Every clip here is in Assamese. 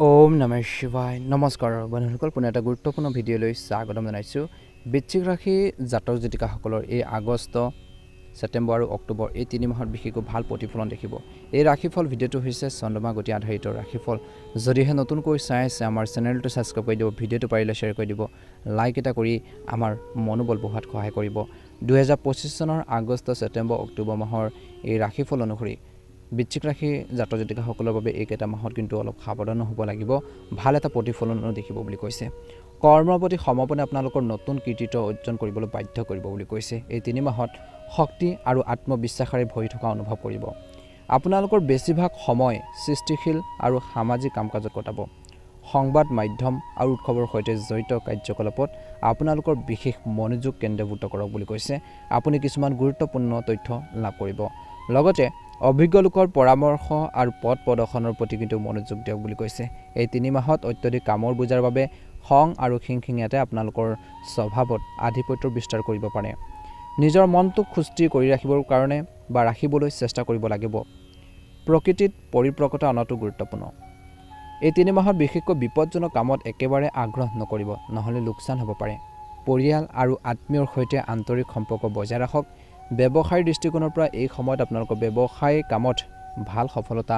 ওম নমঃ শিৱায় নমস্কাৰ বন্ধুসকল পুনে এটা গুৰুত্বপূৰ্ণ ভিডিঅ'লৈ স্বাগতম জনাইছোঁ বৃশ্চিক ৰাশি জাতক জাতিকাসকলৰ এই আগষ্ট ছেপ্টেম্বৰ আৰু অক্টোবৰ এই তিনি মাহত বিশেষকৈ ভাল প্ৰতিফলন দেখিব এই ৰাশিফল ভিডিঅ'টো হৈছে চন্দ্ৰমা গতি আধাৰিত ৰাশিফল যদিহে নতুনকৈ চাই আছে আমাৰ চেনেলটো সাবস্ক্ৰাইব কৰি দিব ভিডিঅ'টো পাৰিলে শ্বেয়াৰ কৰি দিব লাইক এটা কৰি আমাৰ মনোবল বঢ়োৱাত সহায় কৰিব 2025 চনৰ আগষ্ট ছেপ্টেম্বৰ অক্টোবৰ মাহৰ এই ৰাশিফল অনুসৰি বৃশ্চিক ৰাশি জাতক জাতিকাসকলৰ বাবে এইকেইটা মাহত কিন্তু অলপ সাৱধান হ'ব লাগিব ভাল এটা প্ৰতিফলন দেখিব বুলি কৈছে কৰ্মৰ প্ৰতি সমৰ্পণে আপোনালোকৰ নতুন কৃতিত্ব অৰ্জন কৰিবলৈ বাধ্য কৰিব বুলি কৈছে এই তিনি মাহত শক্তি আৰু আত্মবিশ্বাসৰে ভৰি থকা অনুভৱ কৰিব আপোনালোকৰ বেছিভাগ সময় সৃষ্টিশীল আৰু সামাজিক কাম-কাজত কটাব সংবাদ মাধ্যম আৰু উৎসৱৰ সৈতে জড়িত কাৰ্যকলাপত আপোনালোকৰ বিশেষ মনোযোগ কেন্দ্ৰীভূত কৰক বুলি কৈছে আপুনি কিছুমান গুৰুত্বপূৰ্ণ তথ্য লাভ কৰিব লগতে অভিজ্ঞ লোকৰ পৰামৰ্শ আৰু পথ প্ৰদৰ্শনৰ প্ৰতি কিন্তু মনোযোগ দিয়ক বুলি কৈছে এই তিনি মাহত অত্যধিক কামৰ বোজাৰ বাবে খং আৰু খিংখিঙিয়াতে আপোনালোকৰ স্বভাৱত আধিপত্য বিস্তাৰ কৰিব পাৰে নিজৰ মনটোক সুস্থিৰ কৰি ৰাখিবৰ কাৰণে বা ৰাখিবলৈ চেষ্টা কৰিব লাগিব প্ৰকৃতিত পৰিপ্ৰকতা অনাটো গুৰুত্বপূৰ্ণ এই তিনি মাহত বিশেষকৈ বিপদজনক কামত একেবাৰে আগ্ৰহ নকৰিব নহলে লোকচান হ'ব পাৰে পৰিয়াল আৰু আত্মীয়ৰ সৈতে আন্তৰিক সম্পৰ্ক বজাই ৰাখক ব্যৱসায়ৰ দৃষ্টিকোণৰ পৰা এই সময়ত আপোনালোকৰ ব্যৱসায় কামত ভাল সফলতা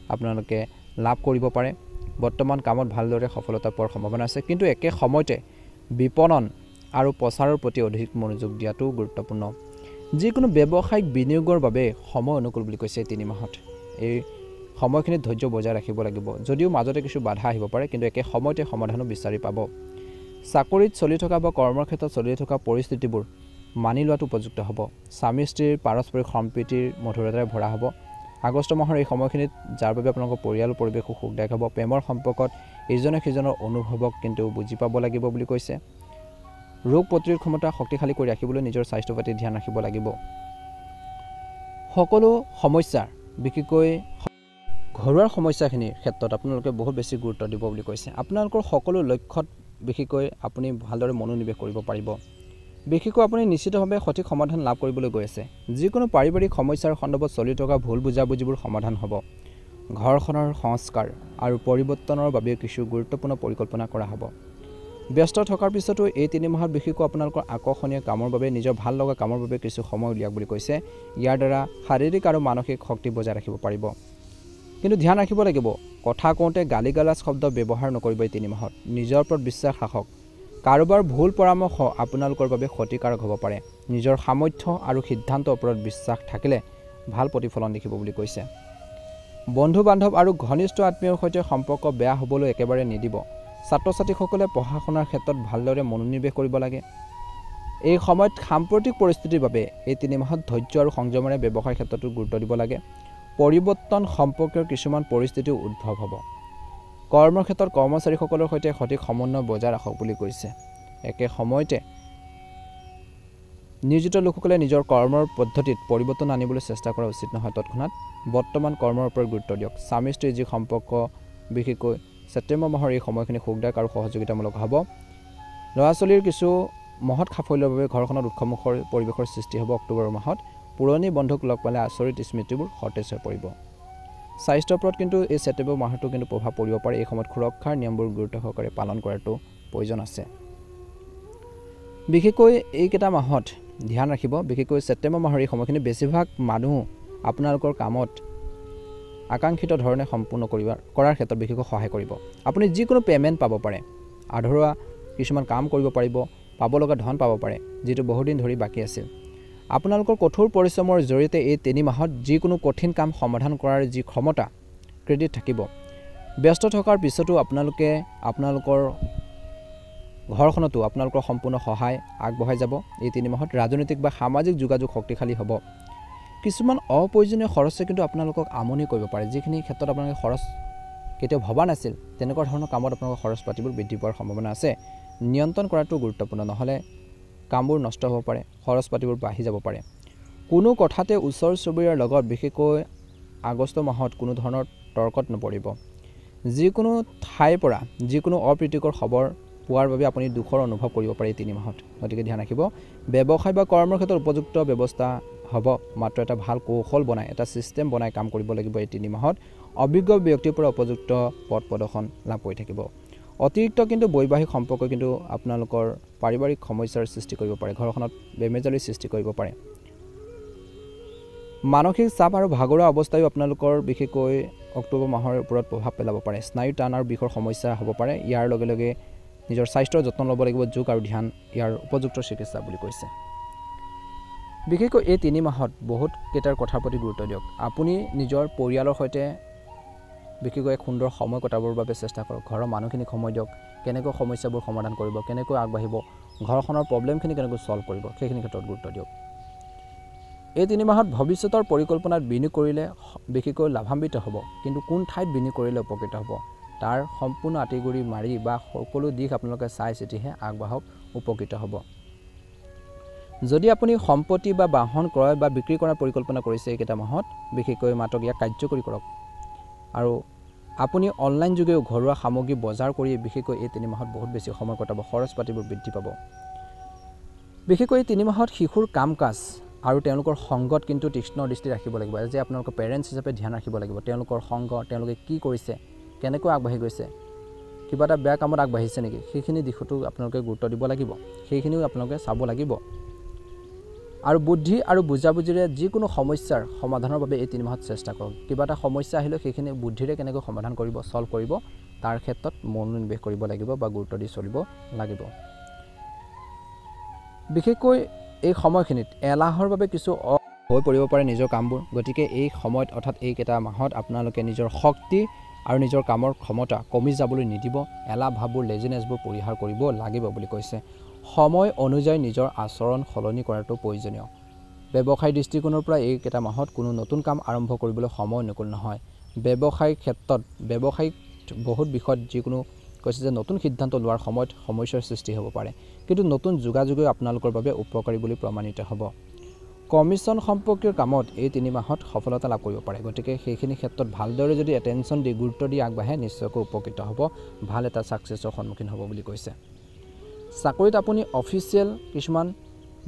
আপোনালোকে লাভ কৰিব পাৰে বৰ্তমান কামত ভালদৰে সফলতা পোৱাৰ সম্ভাৱনা আছে কিন্তু একে সময়তে বিপণন আৰু প্ৰচাৰৰ প্ৰতি অধিক মনোযোগ দিয়াটো গুৰুত্বপূৰ্ণ যিকোনো ব্যৱসায়িক বিনিয়োগৰ বাবে সময় অনুকূল বুলি কৈছে তিনি মাহত এই সময়খিনি ধৈৰ্য বজাই ৰাখিব লাগিব যদিও মাজতে কিছু বাধা আহিব পাৰে কিন্তু একে সময়তে সমাধানো বিচাৰি পাব চাকৰিত চলি থকা বা কৰ্মৰ ক্ষেত্ৰত চলি থকা পৰিস্থিতিবোৰ মানি লোৱাটো উপযুক্ত হ'ব স্বামী স্ত্ৰীৰ পাৰস্পৰিক সম্প্ৰীতিৰ মধুৰতাৰে ভৰা হ'ব আগষ্ট মাহৰ এই সময়খিনিত যাৰ বাবে আপোনালোকৰ পৰিয়াল পৰিৱেশ সুখদায়ক হ'ব প্ৰেমৰ সম্পৰ্কত ইজনে সিজনৰ অনুভৱক কিন্তু বুজি পাব লাগিব বুলি কৈছে ৰোগ প্ৰতিৰোধ ক্ষমতা শক্তিশালী কৰি ৰাখিবলৈ নিজৰ স্বাস্থ্যৰ প্ৰতি ধ্যান ৰাখিব লাগিব সকলো সমস্যা বিশেষকৈ ঘৰুৱা সমস্যাখিনিৰ ক্ষেত্ৰত আপোনালোকে বহুত বেছি গুৰুত্ব দিব বুলি কৈছে আপোনালোকৰ সকলো লক্ষ্যত বিশেষকৈ আপুনি ভালদৰে মনোনিৱেশ কৰিব পাৰিব বিশেষকৈ আপুনি নিশ্চিতভাৱে সঠিক সমাধান লাভ কৰিবলৈ গৈ আছে যিকোনো পাৰিবাৰিক সমস্যাৰ সন্দৰ্ভত চলি থকা ভুল বুজাবুজিবোৰ সমাধান হ'ব ঘৰখনৰ সংস্কাৰ আৰু পৰিৱৰ্তনৰ বাবে কিছু গুৰুত্বপূৰ্ণ পৰিকল্পনা কৰা হ'ব ব্যস্ত থকাৰ পিছতো এই তিনি মাহত বিশেষকৈ আপোনালোকৰ আকৰ্ষণীয় কামৰ বাবে নিজৰ ভাল লগা কামৰ বাবে কিছু সময় উলিয়াওক বুলি কৈছে ইয়াৰ দ্বাৰা শাৰীৰিক আৰু মানসিক শক্তি বজাই ৰাখিব পাৰিব কিন্তু ধ্যান ৰাখিব লাগিব কথা কওঁতে গালিগালাজ শব্দ ব্যৱহাৰ নকৰিব এই তিনি মাহত নিজৰ ওপৰত বিশ্বাস ৰাখক কাৰোবাৰ ভুল পৰামৰ্শ আপোনালোকৰ বাবে ক্ষতিকাৰক হ'ব পাৰে নিজৰ সামৰ্থ্য আৰু সিদ্ধান্তৰ ওপৰত বিশ্বাস থাকিলে ভাল প্ৰতিফলন দেখিব বুলি কৈছে বন্ধু বান্ধৱ আৰু ঘনিষ্ঠ আত্মীয়ৰ সৈতে সম্পৰ্ক বেয়া হ'বলৈ একেবাৰে নিদিব ছাত্ৰ-ছাত্ৰীসকলে পঢ়া শুনাৰ ক্ষেত্ৰত ভালদৰে মনোনিৱেশ কৰিব লাগে এই সময়ত সাম্প্ৰতিক পৰিস্থিতিৰ বাবে এই তিনি মাহত ধৈৰ্য আৰু সংযমেৰে ব্যৱসায়ৰ ক্ষেত্ৰতো গুৰুত্ব দিব লাগে পৰিৱৰ্তন সম্পৰ্কীয় কিছুমান পৰিস্থিতি উদ্ভৱ হ'ব কৰ্মৰ ক্ষেত্ৰত কৰ্মচাৰীসকলৰ সৈতে সঠিক সমন্বয় বজাই ৰাখক বুলি কৈছে একে সময়তে নিয়োজিত লোকসকলে নিজৰ কৰ্মৰ পদ্ধতিত পৰিৱৰ্তন আনিবলৈ চেষ্টা কৰা উচিত নহয় তৎক্ষণাত বৰ্তমান কৰ্মৰ ওপৰত গুৰুত্ব দিয়ক স্বামী স্ত্ৰীৰ যি সম্পৰ্ক বিশেষকৈ ছেপ্টেম্বৰ মাহৰ এই সময়খিনি সুখদায়ক আৰু সহযোগিতামূলক হ'ব ল'ৰা ছোৱালীৰ কিছু মহৎ সাফল্যৰ বাবে ঘৰখনত উৎসৱমুখৰ পৰিৱেশৰ সৃষ্টি হ'ব অক্টোবৰ মাহত পুৰণি বন্ধুক লগ পালে আচৰিত স্মৃতিবোৰ সতেজ হৈ পৰিব স্বাস্থ্যৰ ওপৰত কিন্তু এই ছেপ্টেম্বৰ মাহটো কিন্তু প্ৰভাৱ পৰিব পাৰে এই সময়ত সুৰক্ষাৰ নিয়মবোৰ গুৰুত্ব সহকাৰে পালন কৰাটো প্ৰয়োজন আছে বিশেষকৈ এইকেইটা মাহত ধ্যান ৰাখিব বিশেষকৈ ছেপ্টেম্বৰ মাহৰ এই সময়খিনি বেছিভাগ মানুহ আপোনালোকৰ কামত আকাংক্ষিত ধৰণে সম্পূৰ্ণ কৰাৰ ক্ষেত্ৰত বিশেষকৈ সহায় কৰিব আপুনি যিকোনো পে'মেণ্ট পাব পাৰে আধৰুৱা কিছুমান কাম কৰিব পাৰিব পাব লগা ধন পাব পাৰে যিটো বহুদিন ধৰি বাকী আছিল আপোনালোকৰ কঠোৰ পৰিশ্ৰমৰ জৰিয়তে এই তিনি মাহত যিকোনো কঠিন কাম সমাধান কৰাৰ যি ক্ষমতা ক্ৰেডিট থাকিব ব্যস্ত থকাৰ পিছতো আপোনালোকে আপোনালোকৰ ঘৰখনতো আপোনালোকৰ সম্পূৰ্ণ সহায় আগবঢ়াই যাব এই তিনি মাহত ৰাজনৈতিক বা সামাজিক যোগাযোগ শক্তিশালী হ'ব কিছুমান অপ্ৰয়োজনীয় খৰচে কিন্তু আপোনালোকক আমনি কৰিব পাৰে যিখিনি ক্ষেত্ৰত আপোনালোকে খৰচ কেতিয়াও ভবা নাছিল তেনেকুৱা ধৰণৰ কামত আপোনালোকৰ খৰচ পাতিবোৰ বৃদ্ধি পোৱাৰ সম্ভাৱনা আছে নিয়ন্ত্ৰণ কৰাটো গুৰুত্বপূৰ্ণ নহ'লে কামবোৰ নষ্ট হ'ব পাৰে খৰচ পাতিবোৰ বাঢ়ি যাব পাৰে কোনো কথাতে ওচৰ চুবুৰীয়াৰ লগত বিশেষকৈ আগষ্ট মাহত কোনো ধৰণৰ তৰ্কত নপৰিব যিকোনো ঠাইৰ পৰা যিকোনো অপ্ৰীতিকৰ খবৰ পোৱাৰ বাবে আপুনি দুখৰ অনুভৱ কৰিব পাৰে এই তিনি মাহত গতিকে ধ্যান ৰাখিব ব্যৱসায় বা কৰ্মৰ ক্ষেত্ৰত উপযুক্ত ব্যৱস্থা হ'ব মাত্ৰ এটা ভাল কৌশল বনাই এটা সিস্টেম বনাই কাম কৰিব লাগিব এই তিনি মাহত অভিজ্ঞ ব্যক্তিৰ পৰা উপযুক্ত পথ প্ৰদৰ্শন লাভ কৰি থাকিব। অতিৰিক্ত কিন্তু বৈবাহিক সম্পৰ্ক কিন্তু আপোনালোকৰ পাৰিবাৰিক সমস্যাৰ সৃষ্টি কৰিব পাৰে, ঘৰখনত বেমেজালিৰ সৃষ্টি কৰিব পাৰে। মানসিক চাপ আৰু ভাগৰুৱা অৱস্থায়ো আপোনালোকৰ বিশেষকৈ অক্টোবৰ মাহৰ ওপৰত প্ৰভাৱ পেলাব পাৰে। স্নায়ু টান আৰু বিষৰ সমস্যা হ'ব পাৰে। ইয়াৰ লগে লগে নিজৰ স্বাস্থ্যৰ যত্ন ল'ব লাগিব। যোগ আৰু ধ্যান ইয়াৰ উপযুক্ত চিকিৎসা বুলি কৈছে। বিশেষকৈ এই 3 মাহত বহুত কেইটাৰ কথাৰ প্ৰতি গুৰুত্ব দিয়ক। আপুনি নিজৰ পৰিয়ালৰ সৈতে বিশেষকৈ এক সুন্দৰ সময় কটাবৰ বাবে চেষ্টা কৰক। ঘৰৰ মানুহখিনিক সময় দিয়ক, কেনেকৈ সমস্যাবোৰ সমাধান কৰিব, কেনেকৈ আগবাঢ়িব, ঘৰখনৰ প্ৰব্লেমখিনি কেনেকৈ ছল্ভ কৰিব, সেইখিনি ক্ষেত্ৰত গুৰুত্ব দিয়ক। এই 3 মাহত ভৱিষ্যতৰ পৰিকল্পনাত বিনিয়োগ কৰিলে বিশেষকৈ লাভান্বিত হ'ব, কিন্তু কোন ঠাইত বিনিয়োগ কৰিলে উপকৃত হ'ব তাৰ সম্পূৰ্ণ আঁতিগুৰি মাৰি বা সকলো দিশ আপোনালোকে চাই চিতিহে আগবাঢ়ক, উপকৃত হ'ব। যদি আপুনি সম্পত্তি বা বাহন ক্ৰয় বা বিক্ৰী কৰাৰ পৰিকল্পনা কৰিছে এইকেইটা মাহত, বিশেষকৈ মাত্ৰক ইয়াক কাৰ্যকৰী কৰক। আৰু আপুনি অনলাইন যোগেও ঘৰুৱা সামগ্ৰী বজাৰ কৰি বিশেষকৈ এই 3 মাহত বহুত বেছি সময় কটাব, খৰচ পাতিবোৰ বৃদ্ধি পাব। বিশেষকৈ এই 3 মাহত শিশুৰ কাম কাজ আৰু তেওঁলোকৰ সংগত কিন্তু তীক্ষ্ণ দৃষ্টি ৰাখিব লাগিব। যে আপোনালোকৰ পেৰেণ্টছ হিচাপে ধ্যান ৰাখিব লাগিব, তেওঁলোকৰ সংগ, তেওঁলোকে কি কৰিছে, কেনেকৈ আগবাঢ়ি গৈছে, কিবা এটা বেয়া কামত আগবাঢ়িছে নেকি, সেইখিনি দিশতো আপোনালোকে গুৰুত্ব দিব লাগিব, সেইখিনিও আপোনালোকে চাব লাগিব। আৰু বুদ্ধি আৰু বুজাবুজিৰে যিকোনো সমস্যাৰ সমাধানৰ বাবে এই 3 মাহত চেষ্টা কৰক। কিবা এটা সমস্যা আহিলে সেইখিনি বুদ্ধিৰে কেনেকৈ সমাধান কৰিব, ছল্ভ কৰিব, তাৰ ক্ষেত্ৰত মনোনিৱেশ কৰিব লাগিব বা গুৰুত্ব দি চলিব লাগিব। বিশেষকৈ এই সময়খিনিত এলাহৰ বাবে কিছু হৈ পৰিব পাৰে নিজৰ কামবোৰ। গতিকে এই সময়ত অৰ্থাৎ এইকেইটা মাহত আপোনালোকে নিজৰ শক্তি আৰু নিজৰ কামৰ ক্ষমতা কমি যাবলৈ নিদিব। এলাহ ভাৱবোৰ, লেজিনেছবোৰ পৰিহাৰ কৰিব লাগিব বুলি কৈছে। সময় অনুযায়ী নিজৰ আচৰণ সলনি কৰাটো প্ৰয়োজনীয়। ব্যৱসায় দৃষ্টিকোণৰ পৰা এইকেইটা মাহত কোনো নতুন কাম আৰম্ভ কৰিবলৈ সময় অনুকূল নহয়। ব্যৱসায়িক ক্ষেত্ৰত ব্যৱসায়িক বহুত বিষয়ত যিকোনো কৈছে যে নতুন সিদ্ধান্ত লোৱাৰ সময়ত সমস্যাৰ সৃষ্টি হ'ব পাৰে, কিন্তু নতুন যোগাযোগেও আপোনালোকৰ বাবে উপকাৰী বুলি প্ৰমাণিত হ'ব। কমিশ্যন সম্পৰ্কীয় কামত এই 3 মাহত সফলতা লাভ কৰিব পাৰে। গতিকে সেইখিনি ক্ষেত্ৰত ভালদৰে যদি এটেনশ্যন দি গুৰুত্ব দি আগবাঢ়ে নিশ্চয়কৈ উপকৃত হ'ব, ভাল এটা ছাকচেছৰ সন্মুখীন হ'ব বুলি কৈছে। চাকৰিত আপুনি অফিচিয়েল কিছুমান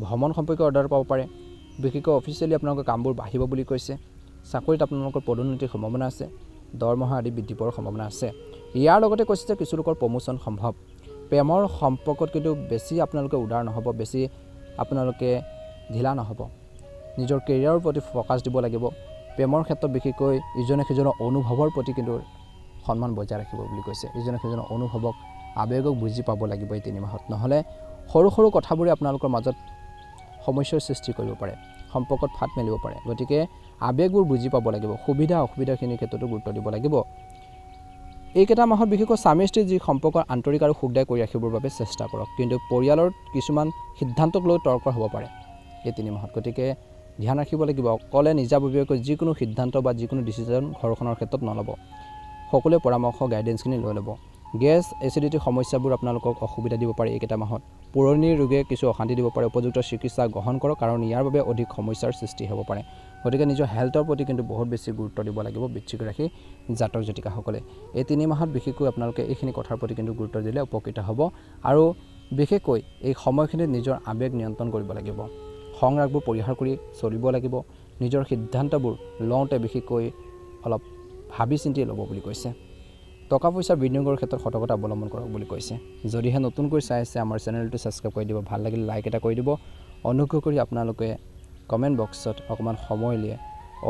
ভ্ৰমণ সম্পৰ্কীয় অৰ্ডাৰ পাব পাৰে। বিশেষকৈ অফিচিয়েলি আপোনালোকৰ কামবোৰ বাঢ়িব বুলি কৈছে। চাকৰিত আপোনালোকৰ পদোন্নতিৰ সম্ভাৱনা আছে, দৰমহা আদি বৃদ্ধি পোৱাৰ সম্ভাৱনা আছে। ইয়াৰ লগতে কৈছে যে কিছু লোকৰ প্ৰমোশ্যন সম্ভৱ। প্ৰেমৰ সম্পৰ্কত কিন্তু বেছি আপোনালোকে উদাৰ নহ'ব, বেছি আপোনালোকে ঢিলা নহ'ব। নিজৰ কেৰিয়াৰৰ প্ৰতি ফ'কাছ দিব লাগিব। প্ৰেমৰ ক্ষেত্ৰত বিশেষকৈ ইজনে সিজনৰ অনুভৱৰ প্ৰতি কিন্তু সন্মান বজাই ৰাখিব বুলি কৈছে। ইজনে সিজনৰ অনুভৱক, আৱেগক বুজি পাব লাগিব এই 3 মাহত। নহ'লে সৰু সৰু কথাবোৰে আপোনালোকৰ মাজত সমস্যাৰ সৃষ্টি কৰিব পাৰে, সম্পৰ্কত ফাট মেলিব পাৰে। গতিকে আৱেগবোৰ বুজি পাব লাগিব, সুবিধা অসুবিধাখিনিৰ ক্ষেত্ৰতো গুৰুত্ব দিব লাগিব। এইকেইটা মাহত বিশেষকৈ স্বামী স্ত্ৰীৰ যি সম্পৰ্কৰ আন্তৰিক আৰু সুখদায়ক কৰি ৰাখিবৰ বাবে চেষ্টা কৰক। কিন্তু পৰিয়ালৰ কিছুমান সিদ্ধান্তক লৈ তৰ্ক হ'ব পাৰে এই 3 মাহত। গতিকে ধ্যান ৰাখিব লাগিব। অকলে নিজাববীয়াকৈ যিকোনো সিদ্ধান্ত বা যিকোনো ডিচিজন ঘৰখনৰ ক্ষেত্ৰত নল'ব। সকলোৱে পৰামৰ্শ গাইডেঞ্চখিনি লৈ ল'ব। গেছ এচিডিটিৰ সমস্যাবোৰ আপোনালোকক অসুবিধা দিব পাৰে এইকেইটা মাহত। পুৰণি ৰোগে কিছু অশান্তি দিব পাৰে। উপযুক্ত চিকিৎসা গ্ৰহণ কৰক, কাৰণ ইয়াৰ বাবে অধিক সমস্যাৰ সৃষ্টি হ'ব পাৰে। গতিকে নিজৰ হেল্থৰ প্ৰতি কিন্তু বহুত বেছি গুৰুত্ব দিব লাগিব বৃশ্চিক ৰাশি জাতক জাতিকাসকলে। এই 3 মাহত বিশেষকৈ আপোনালোকে এইখিনি কথাৰ প্ৰতি কিন্তু গুৰুত্ব দিলে উপকৃত হ'ব। আৰু বিশেষকৈ এই সময়খিনিত নিজৰ আৱেগ নিয়ন্ত্ৰণ কৰিব লাগিব, সংৰাগবোৰ পৰিহাৰ কৰি চলিব লাগিব। নিজৰ সিদ্ধান্তবোৰ লওঁতে বিশেষকৈ অলপ ভাবি চিন্তি ল'ব বুলি কৈছে। টকা পইচাৰ বিনিয়োগৰ ক্ষেত্ৰত সতৰ্কতা অৱলম্বন কৰক বুলি কৈছে। যদিহে নতুনকৈ চাই আছে আমাৰ চেনেলটো ছাবস্ক্ৰাইব কৰি দিব, ভাল লাগিলে লাইক এটা কৰি দিব। অনুগ্ৰহ কৰি আপোনালোকে কমেণ্ট বক্সত অকণমান সময় উলিয়াই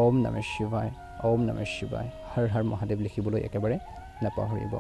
ওম নমঃ শিৱায়, ওম নমঃ শিৱায়, হৰ হৰ মহাদেৱ লিখিবলৈ একেবাৰে নাপাহৰিব।